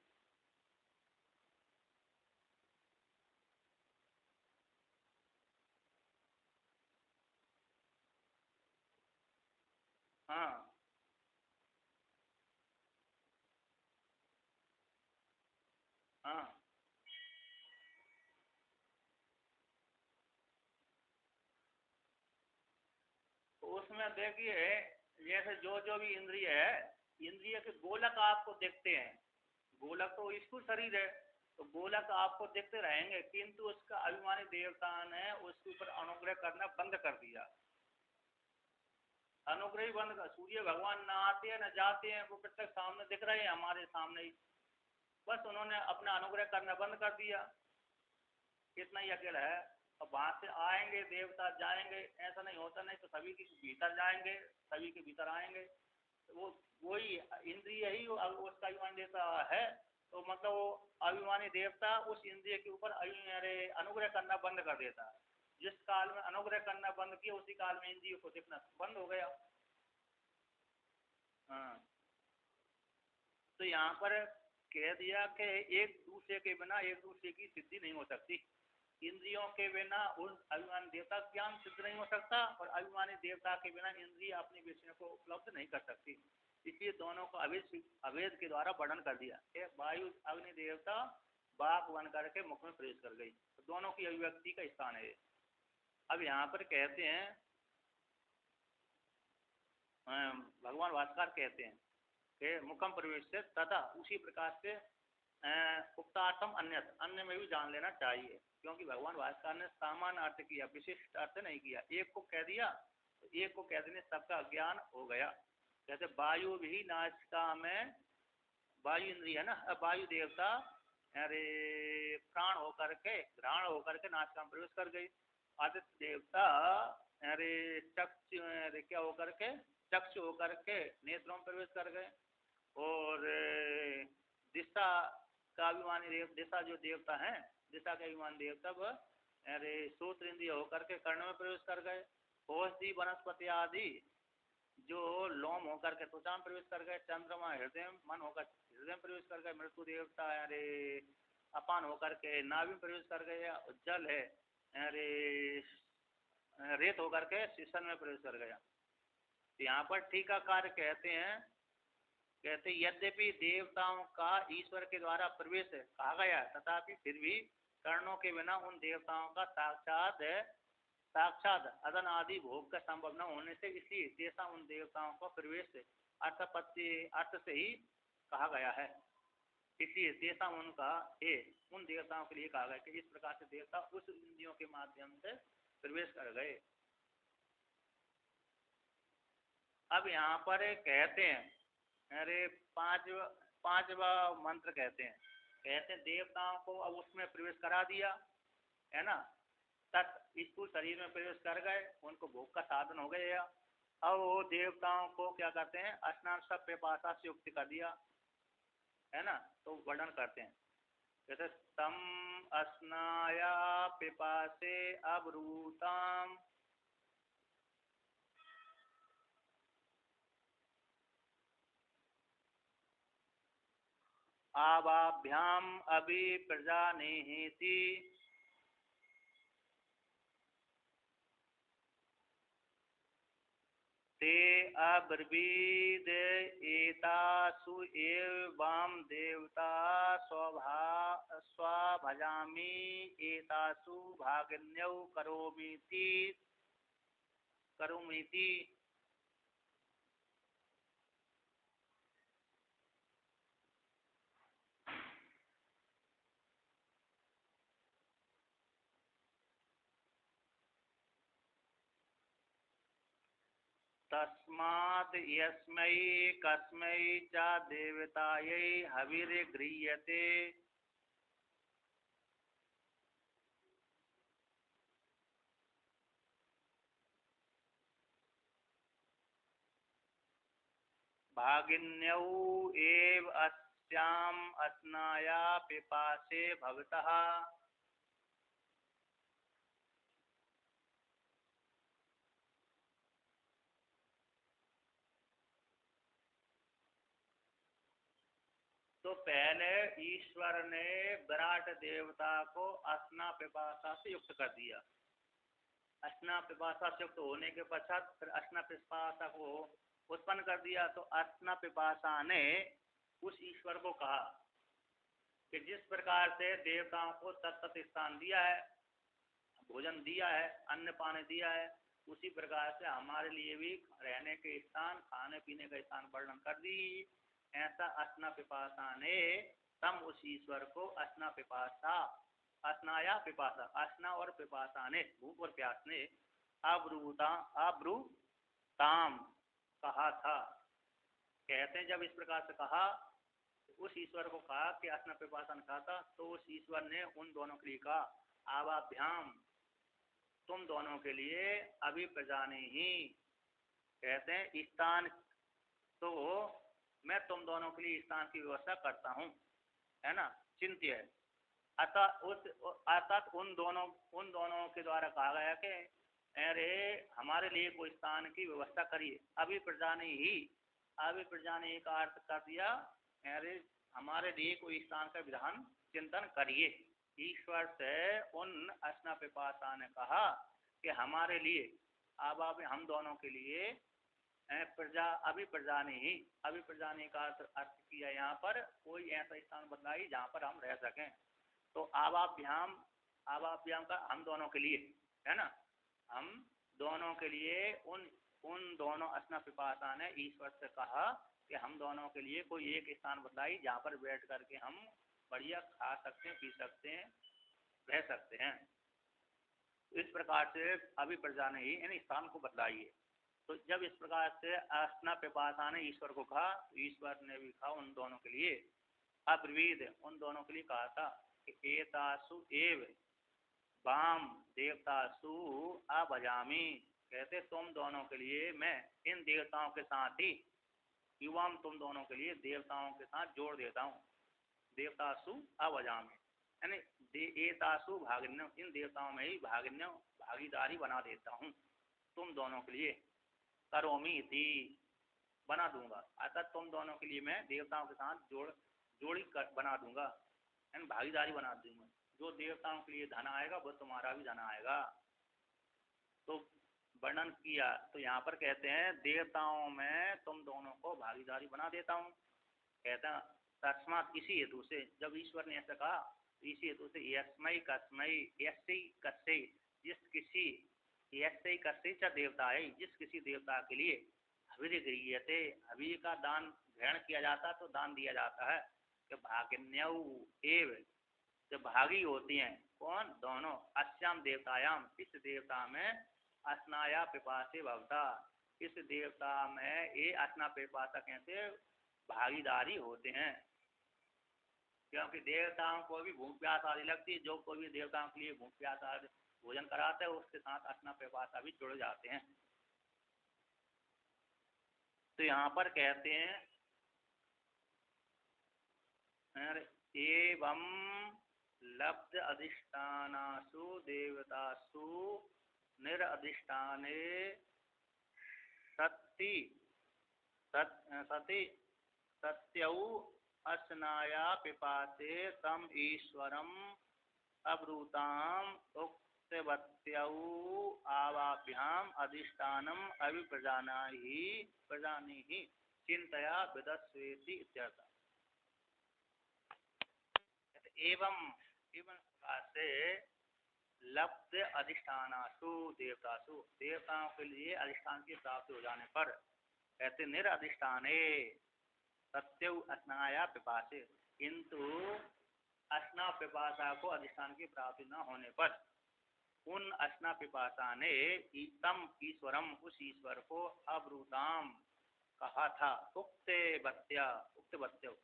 हाँ हाँ। तो उसमें देखिए, जैसे जो जो भी इंद्रिय है, इंद्रिय के गोलक आपको दिखते हैं। गोलक तो स्थूल शरीर है, तो गोलक आपको दिखते रहेंगे, किंतु उसका अभिमानी देवता ने उसके ऊपर अनुग्रह करना बंद कर दिया। अनुग्रह ही बंद कर, सूर्य भगवान ना आते हैं न जाते हैं, वो प्रत्यक्ष सामने दिख रहे हैं हमारे सामने ही, बस उन्होंने अपना अनुग्रह करना बंद कर दिया। कितना ही अकेला है। अब वहां से आएंगे देवता, जाएंगे, ऐसा नहीं होता, नहीं तो सभी के भीतर जाएंगे, सभी के भीतर आएंगे। तो वो वही इंद्रिय ही उसका अभिमान देता है। तो मतलब वो अभिमानी देवता उस इंद्रिय के ऊपर अरे अनुग्रह करना बंद कर देता है। जिस काल में अनुग्रह करना बंद किया, उसी काल में इंद्रियों को दिखना बंद हो गया। हाँ। तो यहाँ पर कह दिया कि एक दूसरे के बिना एक दूसरे की सिद्धि नहीं हो सकती। इंद्रियों के बिना उन अभिमानी देवता ज्ञान सिद्ध नहीं हो सकता, और अभिमानी देवता के बिना इंद्रिय अपने विषय को उपलब्ध नहीं कर सकती। इसलिए दोनों को अभेद अभेद के द्वारा वर्णन कर दिया कि वायु अग्नि देवता बाघ बन करके मुख में प्रवेश कर गई, तो दोनों की अभिव्यक्ति का स्थान है। अब यहाँ पर कहते हैं, भगवान भास्कर कहते हैं कि मुखम प्रवेश से तथा उसी प्रकार से उक्तार्थम अन्य अन्य में भी जान लेना चाहिए, क्योंकि भगवान भास्कर ने सामान्य अर्थ किया, विशिष्ट अर्थ नहीं किया। एक को कह दिया तो एक को कह देने सबका ज्ञान हो गया। जैसे वायु भी नासिका में, वायु इंद्रिय है ना, वायु देवता अरे प्राण होकर के, घ्राण होकर के नासिका में प्रवेश कर गई। आदित्य देवता अरे चक्षु, अरे क्या होकर के, चक्षु होकर के नेत्रों में प्रवेश कर गए। और दिशा का अभिमानी दिशा जो देवता है, दिशा के अभिमान देवता वह अरे श्रोत्र इंद्रिय होकर के कर्ण में प्रवेश कर गए। औषधि वनस्पति आदि जो लोम होकर के त्वचा में प्रवेश कर गए। चंद्रमा हृदय मन होकर हृदय में प्रवेश कर गए। मृत्यु देवता अरे अपान होकर के नाभि में प्रवेश कर गए। जल है अरे रेत होकर के शीशन में प्रवेश कर गया। यहाँ पर टीकाकार कहते हैं, कहते यद्यपि देवताओं का ईश्वर के द्वारा प्रवेश कहा गया, तथापि फिर भी कर्णों के बिना उन देवताओं का साक्षात अदन आदि भोग का संभव न होने से, इसलिए जैसा उन देवताओं का प्रवेश अर्थपत्ति अर्थ से ही कहा गया है, इसलिए जैसा उनका है उन देवताओं के लिए कहा गया कि इस प्रकार से देवता उस इंद्रियों के माध्यम से प्रवेश कर गए। अब यहाँ पर कहते हैं अरे पांचवा मंत्र कहते हैं, देवताओं को अब उसमें प्रवेश करा दिया है ना, तत् स्थूल शरीर में प्रवेश कर गए, उनको भोग का साधन हो गया। अब वो देवताओं को क्या करते हैं, स्नान सब पिपासा से युक्त कर दिया है ना। तो वर्णन करते हैं, जैसे तम स्नाया पिपासे अब्रूताम आवाभ्याम अभी प्रजानेति ते अब्रवीद एतासु एव वाम देवता स्वभजामि एतासु भागिन्यौ करोमीति। तस्माद् यस्मै कस्मै च देवतायै हविर्गृह्यते भागिन्यौ एव अस्याम् अस्नाया पिपासे भवतः। तो पहले ईश्वर ने विराट देवता को अस्ना पिपासा से युक्त कर दिया। अस्ना पिपासा से युक्त होने के पश्चात फिर अस्ना पिपासा को उत्पन्न कर दिया। तो अस्ना पिपासा ने उस ईश्वर को कहा कि जिस प्रकार से देवताओं को तत्त स्थान दिया है, भोजन दिया है, अन्न पानी दिया है, उसी प्रकार से हमारे लिए भी रहने के स्थान, खाने पीने का स्थान वर्णन कर दी। ऐसा अस्ना पिपासा ने तम उस ईश्वर को अस्ना पिपासा, अस्नाया पिपासा, अस्ना और पिपासा ने, भूख और प्यास ने अब्रुताम कहा था। कहते हैं जब इस प्रकार से कहा, उस ईश्वर को कहा कि अस्ना पिपासा ने कहा था, तो उस ईश्वर ने उन दोनों के लिए कहा आवाभ्याम, तुम दोनों के लिए अभी प्रजाने ही। कहते हैं स्थान, तो मैं तुम दोनों के लिए स्थान की व्यवस्था करता हूँ, है ना, चिंत्य है। अतः उन दोनों के द्वारा कहा गया कि अरे हमारे लिए कोई स्थान की व्यवस्था करिए। अभी प्रजाने ही, अभी प्रजाने का अर्थ कर दिया, अरे हमारे लिए कोई स्थान का विधान चिंतन करिए। ईश्वर से उन अस्ना पिपासा ने कहा कि हमारे लिए, अब हम दोनों के लिए प्रजा, अभी प्रजाने ही, अभी प्रजाने का अर्थ किया यहाँ पर कोई ऐसा स्थान बताइए जहाँ पर हम रह सकें। तो आवाभ्याम, आवाभ्याम का हम दोनों के लिए, है ना, हम दोनों के लिए उन दोनों अस्ना पिपासा ने ईश्वर से कहा कि हम दोनों के लिए कोई एक स्थान बताइए जहाँ पर बैठ करके हम बढ़िया खा सकते हैं, पी सकते हैं, रह सकते हैं। इस प्रकार से अभी प्रजाने ही इन स्थान को बतलाइए। तो जब इस प्रकार से अस्ना पिपासा ने ईश्वर को कहा, ईश्वर ने भी कहा उन दोनों के लिए, अब्रवीद, उन दोनों के लिए कहा था कि एतासु एव वाम देवतासु अभजामि। कहते तुम दोनों के लिए मैं इन देवताओं के साथ ही, युवाम तुम दोनों के लिए देवताओं के साथ जोड़ देता हूँ। देवतासु अभजामि यानी एतासु भागिन्य, इन देवताओं में ही भागिन्य, भागीदारी बना देता हूँ तुम दोनों के लिए। करोमी थी, बना दूंगा। अतः तुम दोनों के लिए मैं देवताओं के साथ जोड़ी बना दूंगा, यानी भागीदारी बना दूंगा। जो देवताओं के लिए धन आएगा वो तुम्हारा भी धन आएगा। तो वर्णन किया, तो यहाँ पर कहते हैं देवताओं में तुम दोनों को भागीदारी बना देता हूँ। कहता तस्मात, इसी हेतु से, जब ईश्वर ने ऐसा कहा, इसी हेतु से यस्मई कस्मई, यस्सै कस्सै, जिस किसी, यस्सै कस्सै च देवता है, जिस किसी देवता के लिए हविर् गृह्यते, हवि का दान ग्रहण किया जाता, तो दान दिया जाता है कि भागिन्यौ एव, जब भागी होती हैं कौन, दोनों, अस्याम देवतायाम, इस देवता में अस्नाया पिपासे भवता, इस देवता में ये अस्ना पिपासा कैसे भागीदारी होते हैं। क्योंकि देवताओं को भी भूख प्यास आदि लगती है, जो कोई भी देवताओं के लिए भूख प्यास आदि भोजन कराते हैं उसके साथ अस्ना पिपासा भी जुड़ जाते हैं। तो यहाँ पर कहते हैं एवं लब्ध अधिष्ठानासु देवतासु निरधिष्ठाने सति सत्यौ अस्नाया पिपासे तम ईश्वरम अब्रूताम उक्तवत्यौ आवाभ्याम अधिष्ठानम अभिप्रजानाहि प्रजानीहि चिंतया विदस्वेति इत्यर्थ। एवं एवं प्रकार से लब्ध अधिष्ठानासु देवतासु देवताओं के लिए अधिष्ठान की प्राप्ति हो जाने पर कहते निरधिष्ठाने सत्यु अस्नाया पिपासे, किंतु अस्ना पिपासा को अधिष्ठान की प्राप्ति न होने पर उन अस्ना पिपासा ने तम ईश्वरम उस ईश्वर को अब्रूताम कहा था। उक्त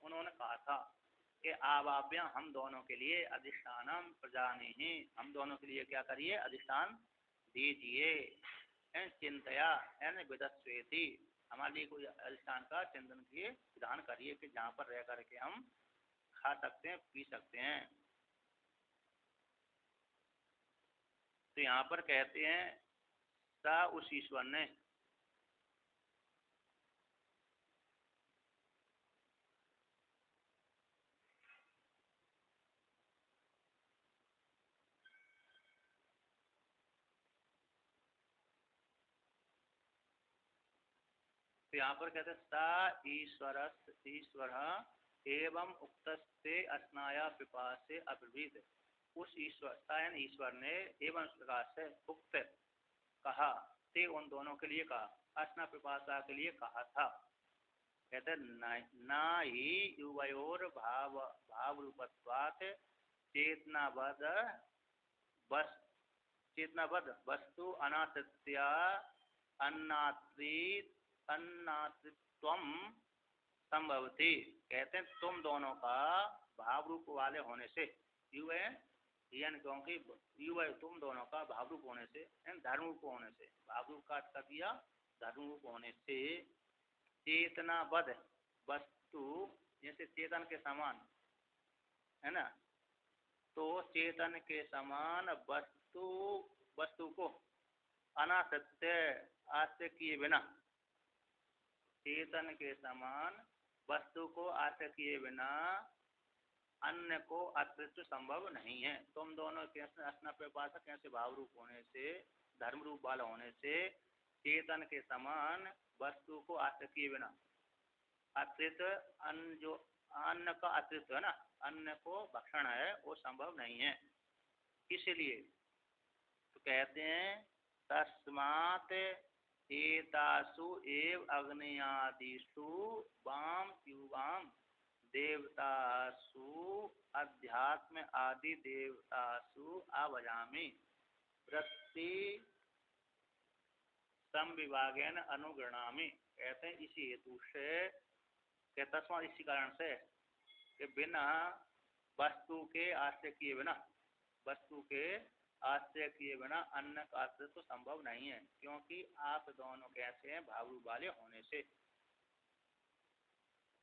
उन्होंने कहा था कि आवाभ्य हम दोनों के लिए अधिष्ठानम प्रजानी ही, हम दोनों के लिए क्या करिए अधिष्ठान दीजिए। चिंतया विदस्वेति, हमारे लिए कोई अधिष्ठान का चिंतन किए विधान करिए कि जहाँ पर रह करके हम खा सकते हैं पी सकते हैं। तो यहाँ पर कहते हैं सा उस ईश्वर ने तो यहाँ पर कहते सा ईश्वर एवं उक्तस्ते अस्नाया पिपासे अब्रवीत, उस ईश्वर ईश्वर ने एवं प्रकार से उक्त कहा ते उन दोनों के लिए कहा अस्ना पिपासा के लिए कहा था। कहते न ही युवयोर भाव रूपत्वात् चेतनाबद्ध बस चेतनाबद्ध वस्तु अनासत्या अन्नात्रित्वम संभवती। कहते हैं तुम दोनों का भाव रूप वाले होने से युवन क्योंकि युव तुम दोनों का भाव रूप होने से धर्म रूप होने से, भाव रूप का कर दिया धर्म रूप होने से चेतनाबद्ध वस्तु जैसे चेतन के समान है ना, तो चेतन के समान वस्तु को अनासत्य आश्रय किए बिना, चेतन के समान वस्तु को आश्रय किए बिना अन्य को अस्तित्व संभव नहीं है। तुम दोनों कैसे अस्ना प्रपाशक कैसे भाव रूप होने से धर्म रूप वाला होने से चेतन के समान वस्तु को आश्रय किए बिना अस्तित्व अन्न जो अन्न का अस्तित्व है ना, अन्न को भक्षण है वो संभव नहीं है। इसलिए तो कहते हैं तस्मात् एतासु एव अग्नयादिषु वाम युवाम देवतासु अध्यात्म आदि देवतासु आवजामि वृत्ति समविभागेन अनुगृणामि। कहते हैं इसी हेतु से तस्मात् इसी कारण से कि बिना वस्तु के आश्रय किए बिना वस्तु के आश्रय किए बिना अन्न का आश्रय तो संभव नहीं है, क्योंकि आप दोनों कैसे हैं भाव रूप वाले होने से।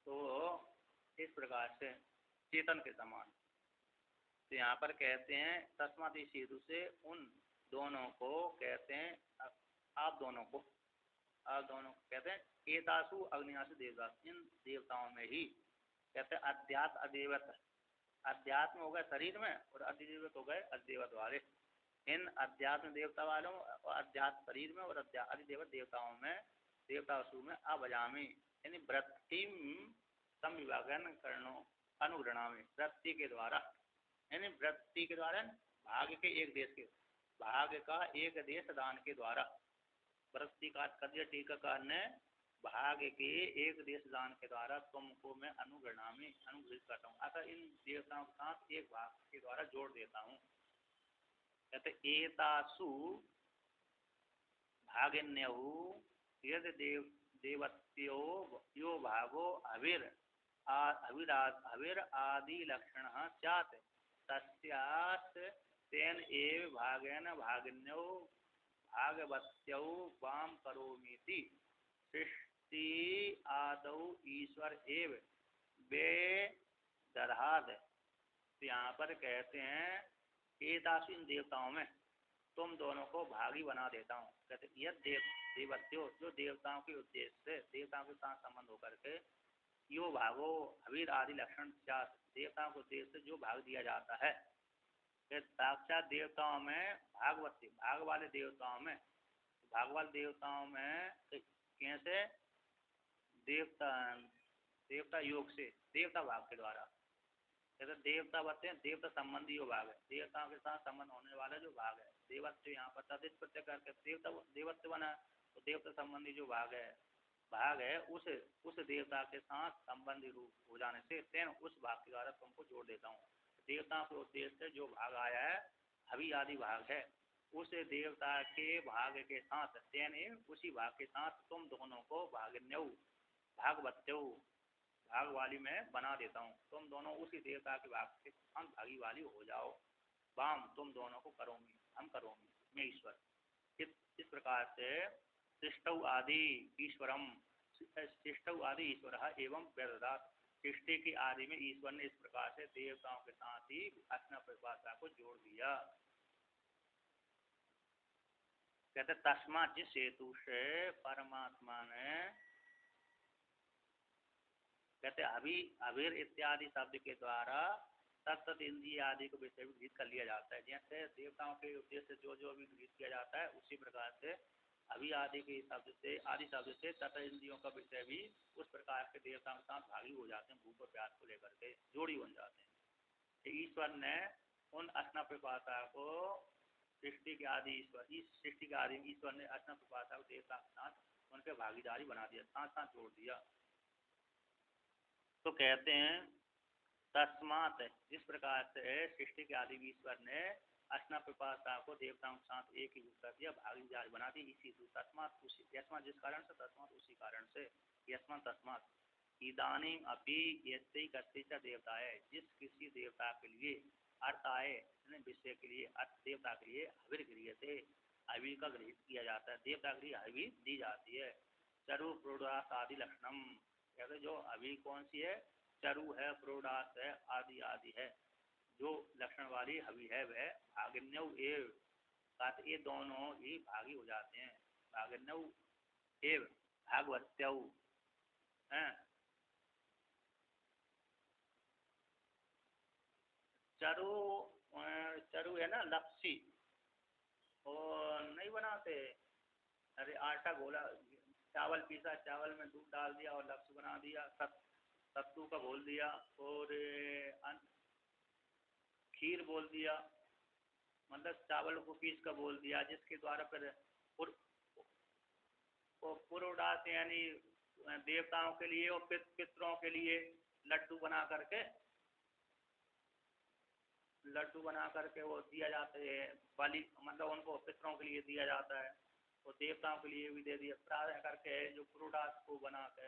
तो इस प्रकार से चेतन के समान, तो यहाँ पर कहते हैं तस्मात् इस हेतु से उन दोनों को कहते हैं आप दोनों को कहते हैं एतासु अग्नियासु देवदास, इन देवताओं में ही कहते हैं अध्यात्म अदेवत, अध्यात्म हो गए शरीर में और अधिदेवत हो गए अधिदेवत वाले। इन अध्यात्म देवता वालों और अध्यात्म शरीर में और अधिदेवत देवताओं में देवतासु में अभजामी यानी वृत्ति समविभागन करणो अनुगृणामी, वृत्ति के द्वारा यानी वृत्ति के द्वारा भाग के एक देश के भाग का एक देश दान के द्वारा वृत्ति का कद्य टीकाकार ने भाग के एक देश दान के द्वारा तुमको मैं अनुगृणामी अनुग्रहित करता हूँ, अतः इन देवताओं के साथ एक भाग के द्वारा जोड़ देता हूँ। कहते एतासु भागिन्यहु यद देवत्यो यो भागो हविर आदि लक्षण स्यात् तस्यात् तेन एव भागेन भागिन्यो भागवत्यौ वाम करोमीति सृष्टि आदौ ईश्वर एव वे दरहाद। तो यहाँ पर कहते हैं एतासु इन देवताओं में तुम दोनों को भागी बना देता हूँ। कहते यह देवत्यो जो देवताओं के उद्देश्य से देवताओं के साथ संबंध होकर के यो भागो हवीर आदि लक्षण देवताओं को उद्देश्य से जो भाग दिया जाता है साक्षात देवताओं में भागवत भाग वाले देवताओं में, भाग वाले देवताओं में कैसे देवता, देवता योग से देवता भाग के द्वारा, जैसे देवता बताते हैं देवता संबंधी जो भाग है, देवताओं के साथ संबंध होने वाला जो भाग है, देवत्व यहाँ पर तदित प्रत्यय करके देवता देवत्व बना, तो देवता संबंधी जो भाग है उस देवता के साथ संबंधी रूप हो जाने से तेन उस भाग के द्वारा तुमको जोड़ देता हूँ। देवताओं के उद्देश्य से जो भाग आया है हवि आदि भाग है, उस देवता के भाग के साथ तेन उसी भाग के साथ तुम दोनों को भागन्यऊ भागवत्यऊ भाग वाली में बना देता हूँ, तुम दोनों उसी देवता के भाग के साथ भागी वाली हो जाओ। वाम तुम दोनों को करोगे, हम करोगे, मैं ईश्वर। इस प्रकार से सृष्टौ आदि ईश्वरम, सृष्टौ आदि ईश्वर एवं वेददात, सृष्टि की आदि में ईश्वर ने इस प्रकार से देवताओं के साथ ही अपना परिभाषा को जोड़ दिया। कहते तस्मा जिस हेतु से परमात्मा ने, कहते अभी अवीर इत्यादि शब्द के द्वारा तत्त इंद्रिय आदि को विषय भी गृहित कर लिया जाता है। जैसे देवताओं के उद्देश्य से जो भी गृहित किया जाता है उसी प्रकार से अभी आदि के शब्द से, आदि शब्द से तत्त इंद्रियों का विषय भी उस प्रकार के देवताओं के साथ भागी हो जाते हैं, भूख और प्यास को लेकर के जोड़ी बन जाते हैं। ईश्वर ने उन अस्ना प्रपाता को सृष्टि के आदि ईश्वर, इस सृष्टि के आदि ईश्वर ने अस्ना प्रपाता को देवता के साथ उनके भागीदारी बना दिया, साथ साथ जोड़ दिया। तो कहते हैं तस्मात, जिस प्रकार से सृष्टि के आदि ईश्वर ने अस्ना प्रपाता को देवताओं के साथ एक ही कर दिया, भागीदार बना दी, इसी तस्मात उसी, यस्मात जिस कारण से, तस्मात उसी कारण से, यस्मात तस्मात इदानी अभी यस्ते कस्ते देवता है, जिस किसी देवता के लिए अर्थ आए विषय के लिए, अर्थ देवता के लिए हविर गृह से हवि का ग्रहित किया जाता है, देवता के लिए हवि दी जाती है। चरु प्रोडास आदि लक्षणम, जो हवि कौन सी है, चरु है, प्रोडास है, आदि आदि है, जो लक्षण वाली हवि है वह भागन्यौ एव, ये दोनों ही भागी हो जाते हैं, भागन्यौ एव भागवत्यौ है। चरु, चरु है ना लपसी, और नहीं बनाते, अरे आटा घोला, चावल पीसा, चावल में दूध डाल दिया और लपसी बना दिया, सत्तू का घोल दिया और खीर बोल दिया, मतलब चावल को पीस का बोल दिया, जिसके द्वारा फिर पुरोडास यानी देवताओं के लिए और पितरों के लिए लड्डू बना करके, लड्डू बना करके वो दिया जाते हैं बलि, मतलब उनको पितरों के लिए दिया जाता है, और देवताओं के लिए भी दे दिया प्राय करके, जो पुरोडास को बना के।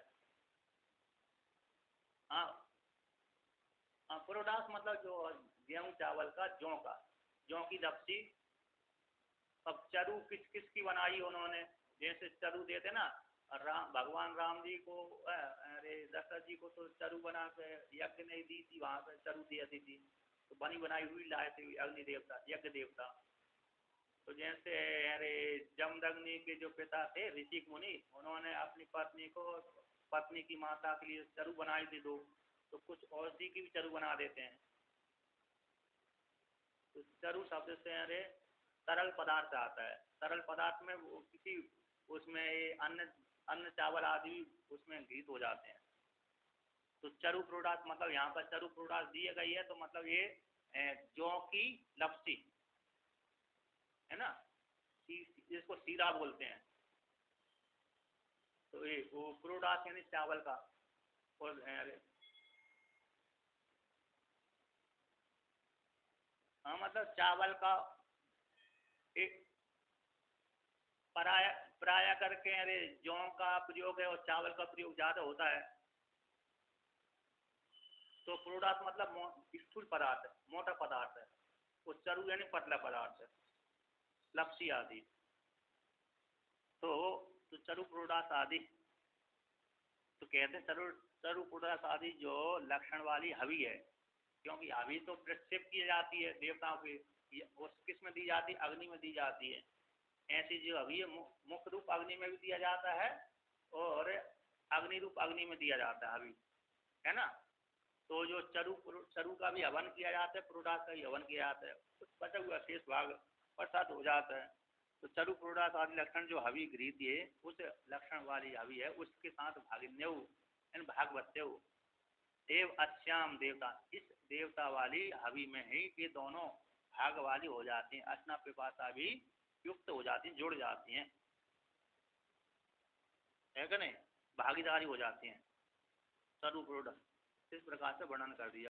हाँ हाँ, पुरोडास मतलब जो गेहूं चावल का, जौ की लपसी। अब चरु किस किस की बनाई उन्होंने, जैसे चरु देते ना भगवान राम जी को, अरे दशरथ जी को तो चरु बना के यज्ञ नहीं दी थी, वहां पे चरु दी थी, तो बनी बनाई हुई लाए थे अग्नि देवता, यज्ञ देवता। तो जैसे अरे जमदग्नि के जो पिता थे ऋषिक मुनि, उन्होंने अपनी पत्नी को, पत्नी की माता के लिए चरु बनाई थी दो, तो कुछ औषधि की भी चरु बना देते हैं। तो चरु शब्द से अरे तरल पदार्थ आता है, तरल पदार्थ में वो किसी उसमें अन्न अन्न चावल आदि उसमें घृत हो जाते हैं। तो चरु प्रोडास मतलब यहाँ पर चरु प्रोडास दिए गई है, तो मतलब ये जौ की लपसी है ना, जिसको सीरा बोलते हैं, तो ये वो प्रोडास यानी चावल का, और हाँ मतलब चावल का एक पराया पराया करके, अरे जौ का प्रयोग है और चावल का प्रयोग ज्यादा होता है, तो प्रोडास मतलब स्थूल पदार्थ है, मोटा पदार्थ है, और चरु यानी पतला पदार्थ है, लपसी आदि। तो चरु प्रोडास आदि, तो कहते हैं चरु चरु प्रोडास आदि जो लक्षण वाली हवि है, क्योंकि हवि तो प्रक्षेप की जाती है देवताओं की, उस किस में दी जाती है, अग्नि में दी जाती है। ऐसी जो हवि है मुख्य रूप अग्नि में भी दिया जाता है, और अग्नि रूप अग्नि में दिया जाता है हवि, है ना। तो जो चरु चरु का भी हवन किया जाता है, पुरोडास का भी हवन किया जाता है, कुछ बचा हुआ शेष भाग प्रसाद हो जाता है। तो चरु पुरोडास आदि लक्षण जो हवि गृहित है, उस लक्षण वाली हवि है, उसके साथ भागिन्यव इन भागवत्यव देव अस्याम देवता, इस देवता वाली हवि में ही ये दोनों भाग वाली हो जाती हैं, असना पिपासा भी युक्त हो जाती हैं, जुड़ जाती हैं, है कि नहीं, भागीदारी हो जाती हैं, चरु पुरोडास इस प्रकार से वर्णन कर दिया।